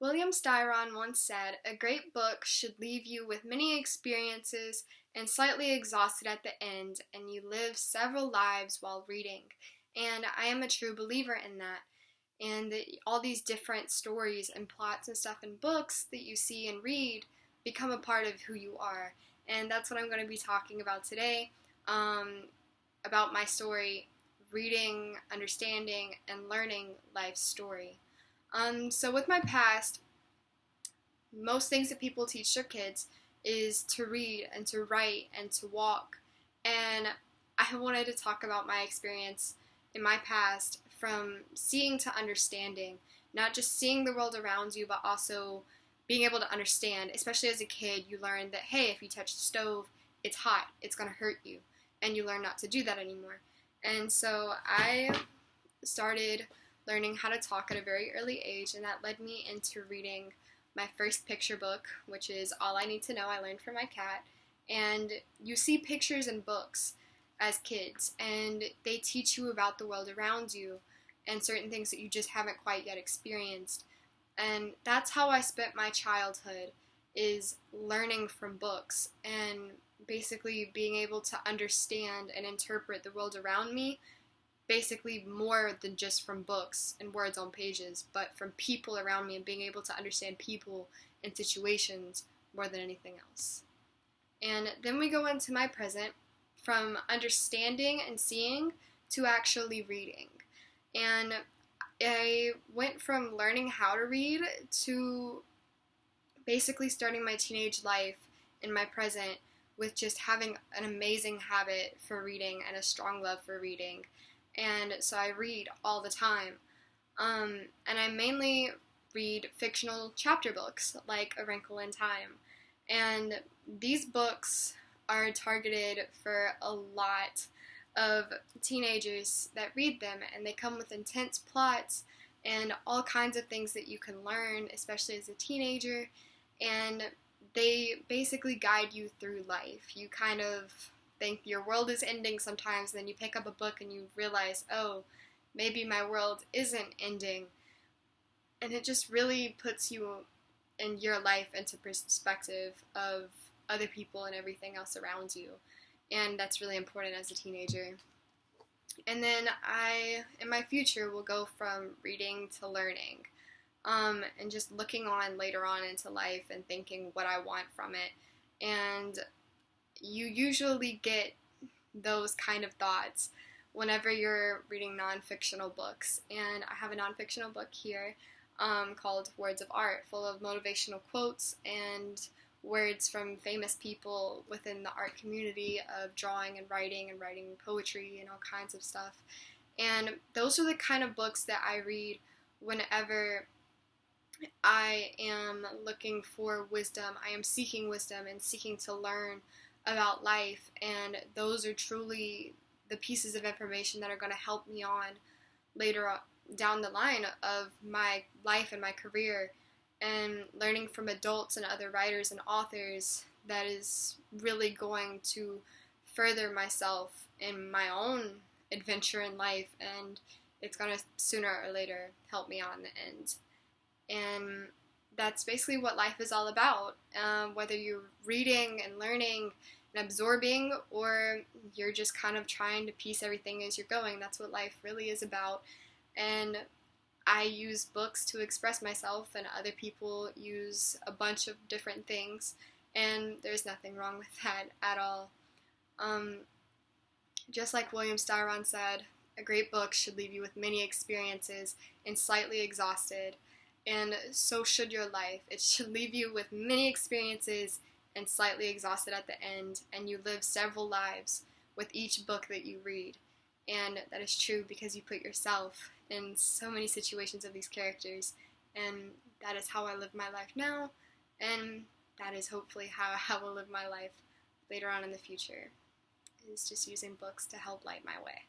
William Styron once said, "A great book should leave you with many experiences and slightly exhausted at the end, and you live several lives while reading." And I am a true believer in that. And all these different stories and plots and stuff in books that you see and read become a part of who you are. And that's what I'm going to be talking about today, about my story, reading, understanding, and learning life's story. So with my past, most things that people teach their kids is to read and to write and to walk. And I wanted to talk about my experience in my past from seeing to understanding, not just seeing the world around you, but also being able to understand. Especially as a kid, you learn that, hey, if you touch the stove, it's hot, it's going to hurt you. And you learn not to do that anymore. And so I started learning how to talk at a very early age, and that led me into reading my first picture book, which is All I Need to Know I Learned from My Cat. And you see pictures in books as kids, and they teach you about the world around you and certain things that you just haven't quite yet experienced. And that's how I spent my childhood, is learning from books and basically being able to understand and interpret the world around me, basically more than just from books and words on pages, but from people around me and being able to understand people and situations more than anything else. And then we go into my present, from understanding and seeing to actually reading. And I went from learning how to read to basically starting my teenage life in my present with just having an amazing habit for reading and a strong love for reading. And so I read all the time. And I mainly read fictional chapter books, like A Wrinkle in Time. And these books are targeted for a lot of teenagers that read them, and they come with intense plots and all kinds of things that you can learn, especially as a teenager, and they basically guide you through life. You kind of think your world is ending sometimes, and then you pick up a book and you realize, oh, maybe my world isn't ending. And it just really puts you and your life into perspective of other people and everything else around you. And that's really important as a teenager. And then I, in my future, will go from reading to learning, and just looking on later on into life and thinking what I want from it. And you usually get those kind of thoughts whenever you're reading non-fictional books. And I have a non-fictional book here called Words of Art, full of motivational quotes and words from famous people within the art community of drawing and writing poetry and all kinds of stuff. And those are the kind of books that I read whenever I am looking for wisdom. I am seeking wisdom and seeking to learn about life, and those are truly the pieces of information that are going to help me on later down the line of my life and my career. And learning from adults and other writers and authors, that is really going to further myself in my own adventure in life, and it's going to sooner or later help me on the end. And that's basically what life is all about, whether you're reading and learning and absorbing, or you're just kind of trying to piece everything as you're going. That's what life really is about. And I use books to express myself, and other people use a bunch of different things, and there's nothing wrong with that at all. Just like William Styron said, a great book should leave you with many experiences and slightly exhausted, and so should your life. It should leave you with many experiences and slightly exhausted at the end, and you live several lives with each book that you read. And that is true because you put yourself in so many situations of these characters, and that is how I live my life now, and that is hopefully how I will live my life later on in the future, is just using books to help light my way.